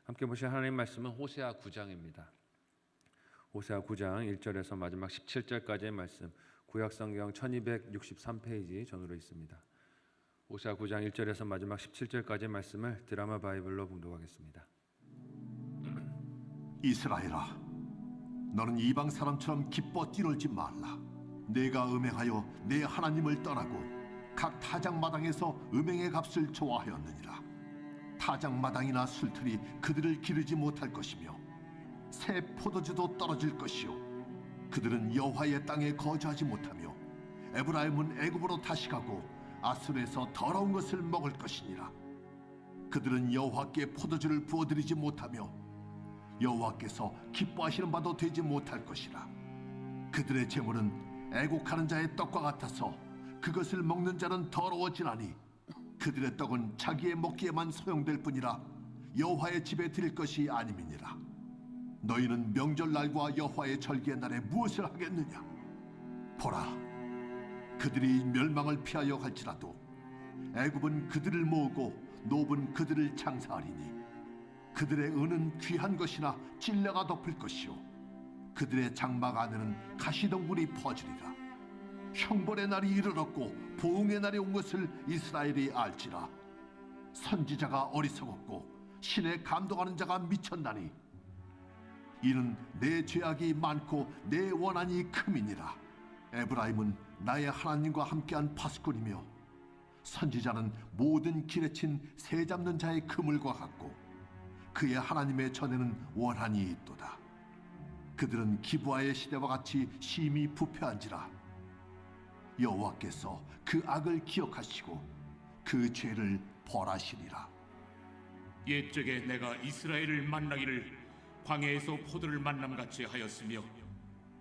함께 보실 하나님 말씀은 호세아 9장입니다. 호세아 9장 1절에서 마지막 17절까지의 말씀, 구약성경 1263페이지 전으로 있습니다. 호세아 9장 1절에서 마지막 17절까지의 말씀을 드라마 바이블로 봉독하겠습니다. 이스라엘아, 너는 이방 사람처럼 기뻐 뛰놀지 말라. 내가 음행하여 내 하나님을 떠나고 각 타작마당에서 음행의 값을 좋아하였느니라. 타작마당이나 술틀이 그들을 기르지 못할 것이며 새 포도주도 떨어질 것이요 그들은 여호와의 땅에 거주하지 못하며 에브라임은 애굽으로 다시 가고 아수르에서 더러운 것을 먹을 것이니라. 그들은 여호와께 포도주를 부어드리지 못하며 여호와께서 기뻐하시는 바도 되지 못할 것이라. 그들의 재물은 애곡하는 자의 떡과 같아서 그것을 먹는 자는 더러워지나니 그들의 떡은 자기의 먹기에만 소용될 뿐이라 여호와의 집에 드릴 것이 아님이니라. 너희는 명절날과 여호와의 절기의 날에 무엇을 하겠느냐? 보라, 그들이 멸망을 피하여 갈지라도 애굽은 그들을 모으고 노브는 그들을 장사하리니 그들의 은은 귀한 것이나 찔레가 덮을 것이요 그들의 장막 안에는 가시덩굴이 퍼지리라. 형벌의 날이 이르렀고 보응의 날이 온 것을 이스라엘이 알지라. 선지자가 어리석었고 신에 감동하는 자가 미쳤나니 이는 내 죄악이 많고 내 원한이 큼이니라. 에브라임은 나의 하나님과 함께한 파수꾼이며 선지자는 모든 길에 친 새 잡는 자의 그물과 같고 그의 하나님의 전에는 원한이 있도다. 그들은 기브아의 시대와 같이 심히 부패한지라. 여호와께서 그 악을 기억하시고 그 죄를 벌하시리라. 옛적에 내가 이스라엘을 만나기를 광야에서 포도를 만남같이 하였으며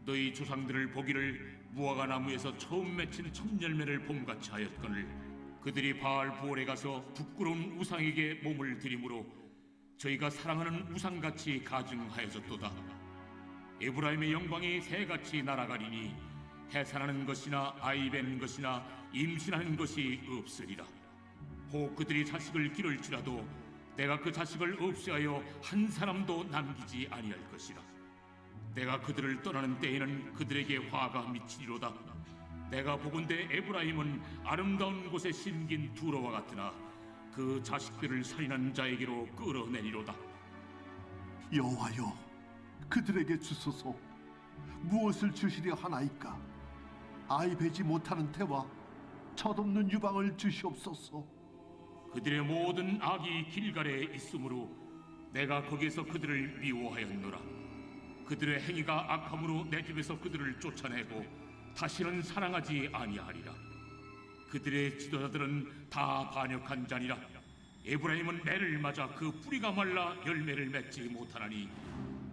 너희 조상들을 보기를 무화과 나무에서 처음 맺힌 첫 열매를 봄같이 하였거늘 그들이 바알 부올에 가서 부끄러운 우상에게 몸을 들이므로 저희가 사랑하는 우상같이 가증하여졌도다. 에브라임의 영광이 새같이 날아가리니 해산하는 것이나 아이 뱉는 것이나 임신하는 것이 없으리라. 혹 그들이 자식을 기를지라도 내가 그 자식을 없애하여 한 사람도 남기지 아니할 것이라. 내가 그들을 떠나는 때에는 그들에게 화가 미치리로다. 내가 보건대 에브라임은 아름다운 곳에 심긴 두로와 같으나 그 자식들을 살인한 자에게로 끌어내리로다. 여호와여, 그들에게 주소서. 무엇을 주시려 하나이까? 아이 베지 못하는 태와 젖없는 유방을 주시옵소서. 그들의 모든 악이 길갈에 있으므로 내가 거기에서 그들을 미워하였노라. 그들의 행위가 악함으로 내 집에서 그들을 쫓아내고 다시는 사랑하지 아니하리라. 그들의 지도자들은 다 반역한 자니라. 에브라임은 매를 맞아 그 뿌리가 말라 열매를 맺지 못하나니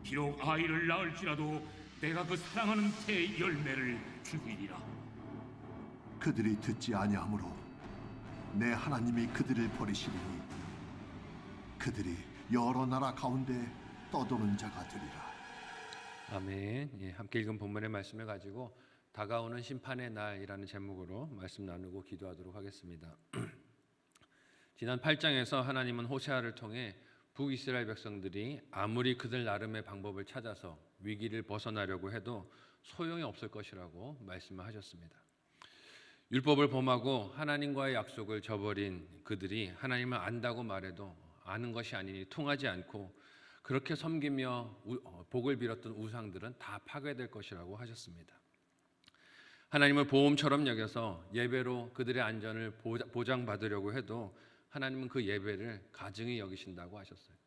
비록 아이를 낳을지라도 내가 그 사랑하는 태의 열매를 죽이리라. 그들이 듣지 아니하므로 내 하나님이 그들을 버리시리니 그들이 여러 나라 가운데 떠도는 자가 되리라. 아멘. 함께 읽은 본문의 말씀을 가지고 다가오는 심판의 날이라는 제목으로 말씀 나누고 기도하도록 하겠습니다. 지난 8장에서 하나님은 호세아를 통해 북이스라엘 백성들이 아무리 그들 나름의 방법을 찾아서 위기를 벗어나려고 해도 소용이 없을 것이라고 말씀을 하셨습니다. 율법을 범하고 하나님과의 약속을 저버린 그들이 하나님을 안다고 말해도 아는 것이 아니니 통하지 않고 그렇게 섬기며 복을 빌었던 우상들은 다 파괴될 것이라고 하셨습니다. 하나님을 보험처럼 여겨서 예배로 그들의 안전을 보장받으려고 해도 하나님은 그 예배를 가증히 여기신다고 하셨어요.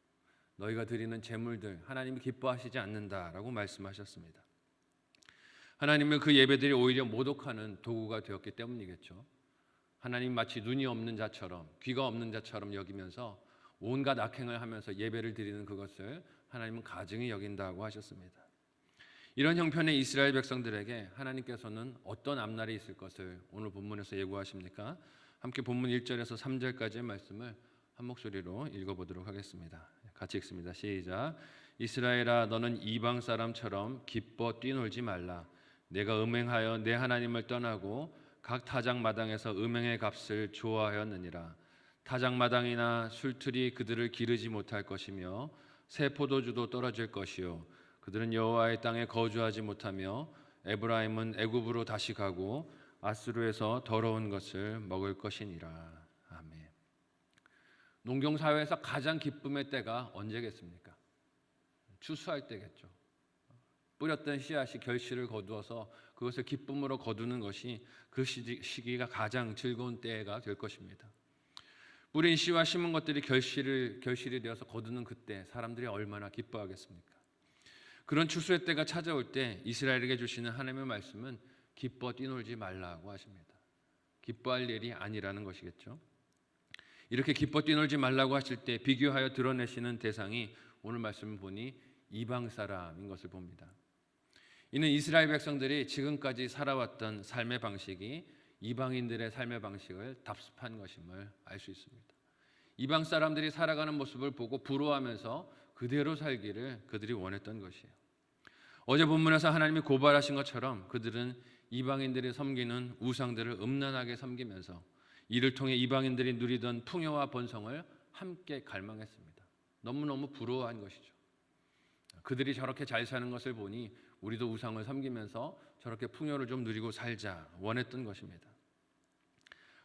너희가 드리는 제물들 하나님이 기뻐하시지 않는다라고 말씀하셨습니다. 하나님은 그 예배들이 오히려 모독하는 도구가 되었기 때문이겠죠. 하나님 마치 눈이 없는 자처럼 귀가 없는 자처럼 여기면서 온갖 악행을 하면서 예배를 드리는 그것을 하나님은 가증히 여긴다고 하셨습니다. 이런 형편의 이스라엘 백성들에게 하나님께서는 어떤 앞날이 있을 것을 오늘 본문에서 예고하십니까? 함께 본문 1절에서 3절까지의 말씀을 한 목소리로 읽어보도록 하겠습니다. 같이 읽습니다. 시작. 이스라엘아, 너는 이방 사람처럼 기뻐 뛰놀지 말라. 내가 음행하여 내 하나님을 떠나고 각 타작마당에서 음행의 값을 좋아하였느니라. 타작마당이나 술틀이 그들을 기르지 못할 것이며 새 포도주도 떨어질 것이요 그들은 여호와의 땅에 거주하지 못하며 에브라임은 애굽으로 다시 가고 아스루에서 더러운 것을 먹을 것이니라. 아멘. 농경 사회에서 가장 기쁨의 때가 언제겠습니까? 추수할 때겠죠. 뿌렸던 씨앗이 결실을 거두어서 그것을 기쁨으로 거두는 것이 그 시기가 가장 즐거운 때가 될 것입니다. 뿌린 씨와 심은 것들이 결실이 되어서 거두는 그때 사람들이 얼마나 기뻐하겠습니까? 그런 추수의 때가 찾아올 때 이스라엘에게 주시는 하나님의 말씀은 기뻐 뛰놀지 말라고 하십니다. 기뻐할 일이 아니라는 것이겠죠. 이렇게 기뻐 뛰놀지 말라고 하실 때 비교하여 드러내시는 대상이 오늘 말씀을 보니 이방 사람인 것을 봅니다. 이는 이스라엘 백성들이 지금까지 살아왔던 삶의 방식이 이방인들의 삶의 방식을 답습한 것임을 알 수 있습니다. 이방 사람들이 살아가는 모습을 보고 부러워하면서 그대로 살기를 그들이 원했던 것이에요. 어제 본문에서 하나님이 고발하신 것처럼 그들은 이방인들이 섬기는 우상들을 음란하게 섬기면서 이를 통해 이방인들이 누리던 풍요와 번성을 함께 갈망했습니다. 너무너무 부러워한 것이죠. 그들이 저렇게 잘 사는 것을 보니 우리도 우상을 섬기면서 저렇게 풍요를 좀 누리고 살자 원했던 것입니다.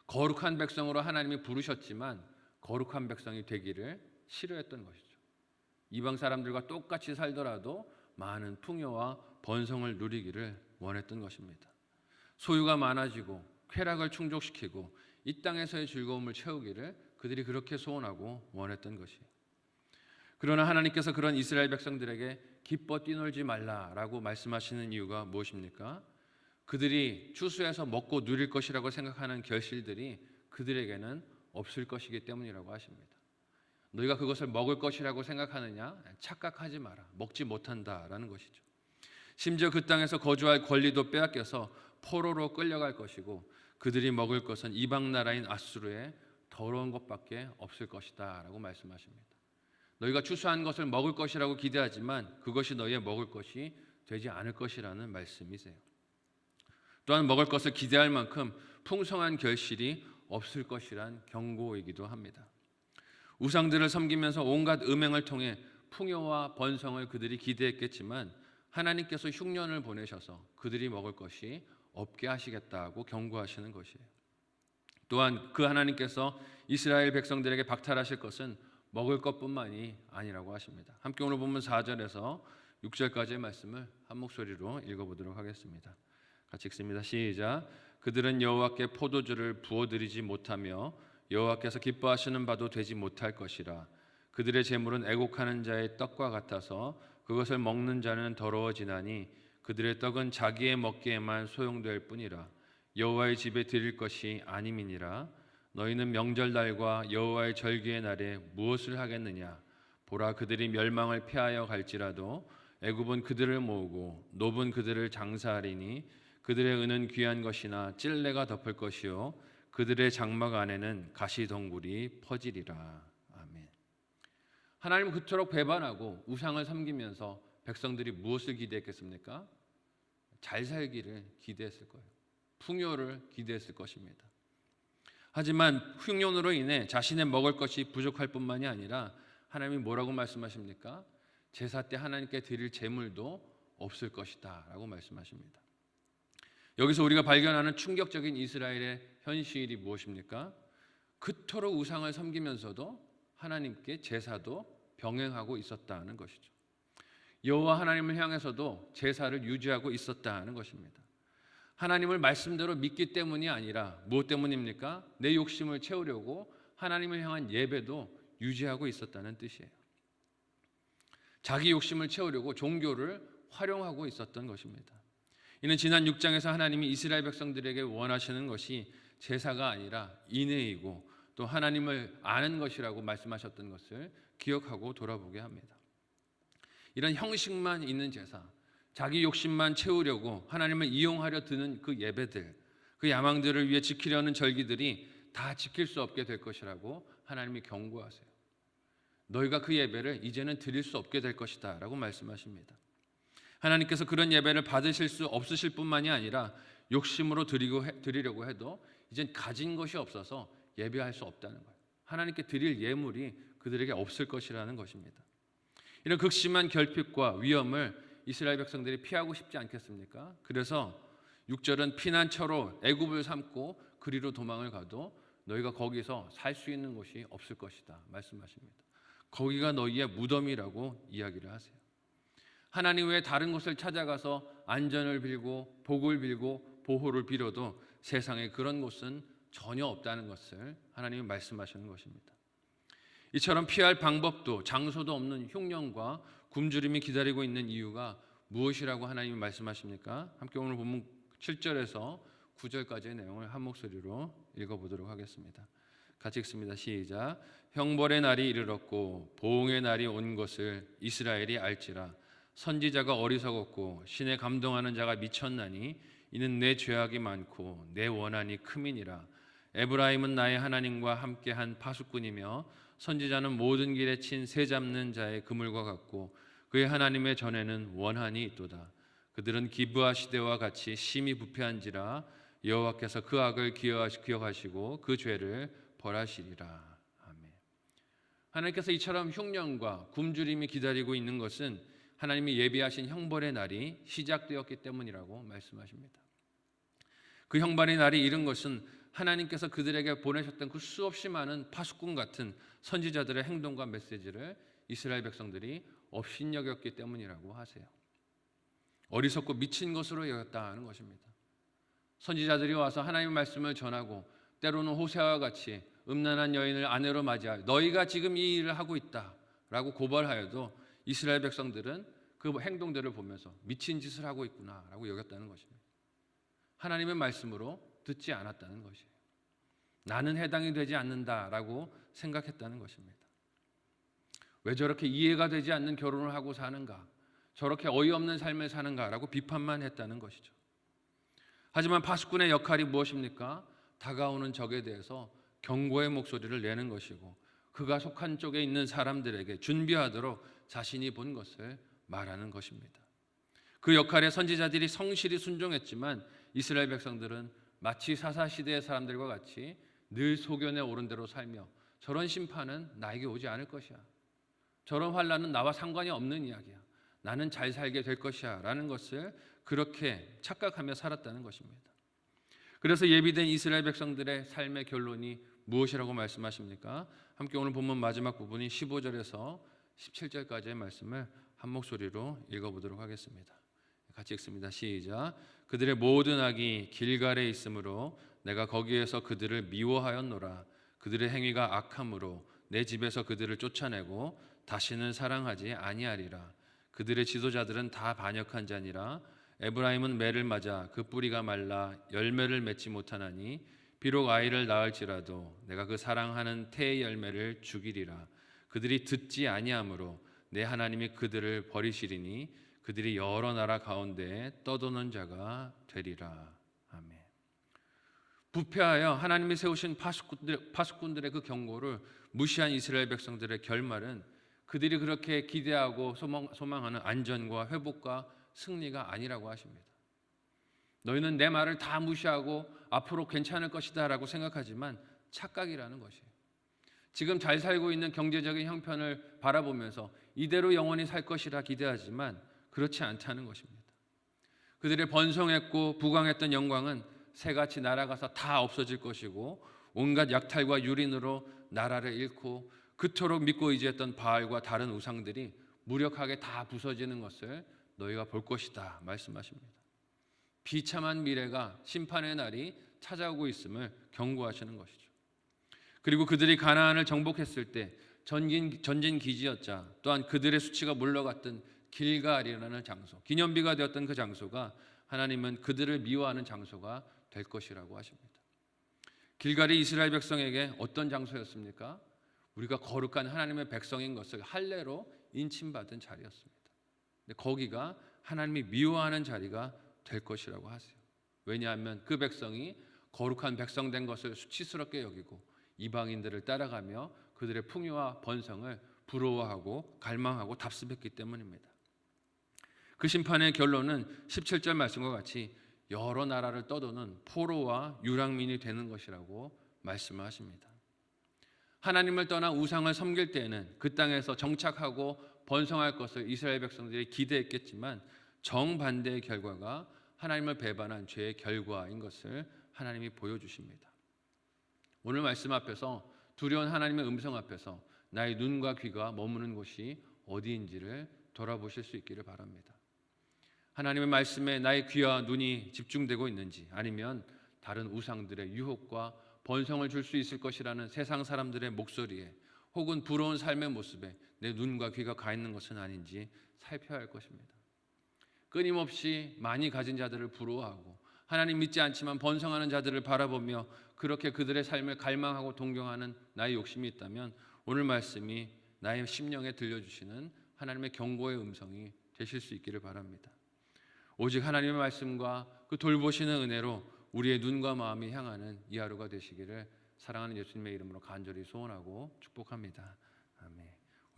거룩한 백성으로 하나님이 부르셨지만 거룩한 백성이 되기를 싫어했던 것이죠. 이방 사람들과 똑같이 살더라도 많은 풍요와 번성을 누리기를 원했던 것입니다. 소유가 많아지고 쾌락을 충족시키고 이 땅에서의 즐거움을 채우기를 그들이 그렇게 소원하고 원했던 것이에요. 그러나 하나님께서 그런 이스라엘 백성들에게 기뻐 뛰놀지 말라라고 말씀하시는 이유가 무엇입니까? 그들이 추수해서 먹고 누릴 것이라고 생각하는 결실들이 그들에게는 없을 것이기 때문이라고 하십니다. 너희가 그것을 먹을 것이라고 생각하느냐? 착각하지 마라. 먹지 못한다라는 것이죠. 심지어 그 땅에서 거주할 권리도 빼앗겨서 포로로 끌려갈 것이고 그들이 먹을 것은 이방 나라인 아수르의 더러운 것밖에 없을 것이다 라고 말씀하십니다. 너희가 추수한 것을 먹을 것이라고 기대하지만 그것이 너희의 먹을 것이 되지 않을 것이라는 말씀이세요. 또한 먹을 것을 기대할 만큼 풍성한 결실이 없을 것이란 경고이기도 합니다. 우상들을 섬기면서 온갖 음행을 통해 풍요와 번성을 그들이 기대했겠지만 하나님께서 흉년을 보내셔서 그들이 먹을 것이 없게 하시겠다고 경고하시는 것이에요. 또한 그 하나님께서 이스라엘 백성들에게 박탈하실 것은 먹을 것뿐만이 아니라고 하십니다. 함께 오늘 본문 4절에서 6절까지의 말씀을 한 목소리로 읽어보도록 하겠습니다. 같이 읽습니다. 시작. 그들은 여호와께 포도주를 부어드리지 못하며 여호와께서 기뻐하시는 바도 되지 못할 것이라. 그들의 재물은 애곡하는 자의 떡과 같아서 그것을 먹는 자는 더러워지나니 그들의 떡은 자기의 먹기에만 소용될 뿐이라. 여호와의 집에 드릴 것이 아님이니라. 너희는 명절날과 여호와의 절기의 날에 무엇을 하겠느냐? 보라, 그들이 멸망을 피하여 갈지라도 애굽은 그들을 모으고 노브는 그들을 장사하리니 그들의 은은 귀한 것이나 찔레가 덮을 것이요 그들의 장막 안에는 가시덩굴이 퍼지리라. 아멘. 하나님은 그토록 배반하고 우상을 섬기면서 백성들이 무엇을 기대했겠습니까? 잘 살기를 기대했을 거예요. 풍요를 기대했을 것입니다. 하지만 흉년으로 인해 자신의 먹을 것이 부족할 뿐만이 아니라 하나님이 뭐라고 말씀하십니까? 제사 때 하나님께 드릴 제물도 없을 것이다 라고 말씀하십니다. 여기서 우리가 발견하는 충격적인 이스라엘의 현실이 무엇입니까? 그토록 우상을 섬기면서도 하나님께 제사도 병행하고 있었다는 것이죠. 여호와 하나님을 향해서도 제사를 유지하고 있었다는 것입니다. 하나님을 말씀대로 믿기 때문이 아니라 무엇 때문입니까? 내 욕심을 채우려고 하나님을 향한 예배도 유지하고 있었다는 뜻이에요. 자기 욕심을 채우려고 종교를 활용하고 있었던 것입니다. 이는 지난 6장에서 하나님이 이스라엘 백성들에게 원하시는 것이 제사가 아니라 인애이고 또 하나님을 아는 것이라고 말씀하셨던 것을 기억하고 돌아보게 합니다. 이런 형식만 있는 제사, 자기 욕심만 채우려고 하나님을 이용하려 드는 그 예배들, 그 야망들을 위해 지키려는 절기들이 다 지킬 수 없게 될 것이라고 하나님이 경고하세요. 너희가 그 예배를 이제는 드릴 수 없게 될 것이다 라고 말씀하십니다. 하나님께서 그런 예배를 받으실 수 없으실 뿐만이 아니라 욕심으로 드리려고 해도 이젠 가진 것이 없어서 예배할 수 없다는 거예요. 하나님께 드릴 예물이 그들에게 없을 것이라는 것입니다. 이런 극심한 결핍과 위험을 이스라엘 백성들이 피하고 싶지 않겠습니까? 그래서 6절은 피난처로 애굽을 삼고 그리로 도망을 가도 너희가 거기서 살 수 있는 곳이 없을 것이다 말씀하십니다. 거기가 너희의 무덤이라고 이야기를 하세요. 하나님 외에 다른 곳을 찾아가서 안전을 빌고 복을 빌고 보호를 빌어도 세상에 그런 곳은 전혀 없다는 것을 하나님이 말씀하시는 것입니다. 이처럼 피할 방법도 장소도 없는 흉년과 굶주림이 기다리고 있는 이유가 무엇이라고 하나님이 말씀하십니까? 함께 오늘 본문 7절에서 9절까지의 내용을 한 목소리로 읽어보도록 하겠습니다. 같이 읽습니다. 시작. 형벌의 날이 이르렀고 보응의 날이 온 것을 이스라엘이 알지라. 선지자가 어리석었고 신에 감동하는 자가 미쳤나니 이는 내 죄악이 많고 내 원한이 크민이라. 에브라임은 나의 하나님과 함께한 파수꾼이며 선지자는 모든 길에 친 새 잡는 자의 그물과 같고 그의 하나님의 전에는 원한이 있도다. 그들은 기브아 시대와 같이 심히 부패한지라. 여호와께서 그 악을 기억하시고 그 죄를 벌하시리라. 아멘. 하나님께서 이처럼 흉년과 굶주림이 기다리고 있는 것은 하나님이 예비하신 형벌의 날이 시작되었기 때문이라고 말씀하십니다. 그 형벌의 날이 이른 것은 하나님께서 그들에게 보내셨던 그 수없이 많은 파수꾼 같은 선지자들의 행동과 메시지를 이스라엘 백성들이 업신여겼기 때문이라고 하세요. 어리석고 미친 것으로 여겼다는 것입니다. 선지자들이 와서 하나님의 말씀을 전하고 때로는 호세아와 같이 음란한 여인을 아내로 맞이하여 너희가 지금 이 일을 하고 있다라고 고발하여도 이스라엘 백성들은 그 행동들을 보면서 미친 짓을 하고 있구나라고 여겼다는 것입니다. 하나님의 말씀으로 듣지 않았다는 것이에요. 나는 해당이 되지 않는다라고 생각했다는 것입니다. 왜 저렇게 이해가 되지 않는 결혼을 하고 사는가? 저렇게 어이없는 삶을 사는가라고 비판만 했다는 것이죠. 하지만 파수꾼의 역할이 무엇입니까? 다가오는 적에 대해서 경고의 목소리를 내는 것이고 그가 속한 쪽에 있는 사람들에게 준비하도록 자신이 본 것을 말하는 것입니다. 그 역할에 선지자들이 성실히 순종했지만 이스라엘 백성들은 마치 사사시대의 사람들과 같이 늘 소견에 오른 대로 살며 저런 심판은 나에게 오지 않을 것이야. 저런 환난은 나와 상관이 없는 이야기야. 나는 잘 살게 될 것이야 라는 것을 그렇게 착각하며 살았다는 것입니다. 그래서 예비된 이스라엘 백성들의 삶의 결론이 무엇이라고 말씀하십니까? 함께 오늘 본문 마지막 부분인 15절에서 17절까지의 말씀을 한 목소리로 읽어보도록 하겠습니다. 같이 읽습니다. 시작. 그들의 모든 악이 길갈에 있으므로 내가 거기에서 그들을 미워하였노라. 그들의 행위가 악함으로 내 집에서 그들을 쫓아내고 다시는 사랑하지 아니하리라. 그들의 지도자들은 다 반역한 자니라. 에브라임은 매를 맞아 그 뿌리가 말라 열매를 맺지 못하나니 비록 아이를 낳을지라도 내가 그 사랑하는 태의 열매를 죽이리라. 그들이 듣지 아니하므로 내 하나님이 그들을 버리시리니 그들이 여러 나라 가운데 떠도는 자가 되리라. 아멘. 부패하여 하나님이 세우신 파수꾼들의 그 경고를 무시한 이스라엘 백성들의 결말은 그들이 그렇게 기대하고 소망하는 안전과 회복과 승리가 아니라고 하십니다. 너희는 내 말을 다 무시하고 앞으로 괜찮을 것이다 라고 생각하지만 착각이라는 것이에요. 지금 잘 살고 있는 경제적인 형편을 바라보면서 이대로 영원히 살 것이라 기대하지만 그렇지 않다는 것입니다. 그들의 번성했고 부강했던 영광은 새같이 날아가서 다 없어질 것이고 온갖 약탈과 유린으로 나라를 잃고 그토록 믿고 의지했던 바알과 다른 우상들이 무력하게 다 부서지는 것을 너희가 볼 것이다 말씀하십니다. 비참한 미래가 심판의 날이 찾아오고 있음을 경고하시는 것이죠. 그리고 그들이 가나안을 정복했을 때 전진 기지였자 또한 그들의 수치가 물러갔던 길갈이라는 장소, 기념비가 되었던 그 장소가 하나님은 그들을 미워하는 장소가 될 것이라고 하십니다. 길갈이 이스라엘 백성에게 어떤 장소였습니까? 우리가 거룩한 하나님의 백성인 것을 할례로 인침받은 자리였습니다. 근데 거기가 하나님이 미워하는 자리가 될 것이라고 하세요. 왜냐하면 그 백성이 거룩한 백성 된 것을 수치스럽게 여기고 이방인들을 따라가며 그들의 풍요와 번성을 부러워하고 갈망하고 답습했기 때문입니다. 그 심판의 결론은 17절 말씀과 같이 여러 나라를 떠도는 포로와 유랑민이 되는 것이라고 말씀하십니다. 하나님을 떠나 우상을 섬길 때에는 그 땅에서 정착하고 번성할 것을 이스라엘 백성들이 기대했겠지만 정반대의 결과가 하나님을 배반한 죄의 결과인 것을 하나님이 보여주십니다. 오늘 말씀 앞에서 두려운 하나님의 음성 앞에서 나의 눈과 귀가 머무는 곳이 어디인지를 돌아보실 수 있기를 바랍니다. 하나님의 말씀에 나의 귀와 눈이 집중되고 있는지, 아니면 다른 우상들의 유혹과 번성을 줄 수 있을 것이라는 세상 사람들의 목소리에 혹은 부러운 삶의 모습에 내 눈과 귀가 가 있는 것은 아닌지 살펴야 할 것입니다. 끊임없이 많이 가진 자들을 부러워하고 하나님 믿지 않지만 번성하는 자들을 바라보며 그렇게 그들의 삶을 갈망하고 동경하는 나의 욕심이 있다면 오늘 말씀이 나의 심령에 들려주시는 하나님의 경고의 음성이 되실 수 있기를 바랍니다. 오직 하나님의 말씀과 그 돌보시는 은혜로 우리의 눈과 마음이 향하는 이 하루가 되시기를 사랑하는 예수님의 이름으로 간절히 소원하고 축복합니다.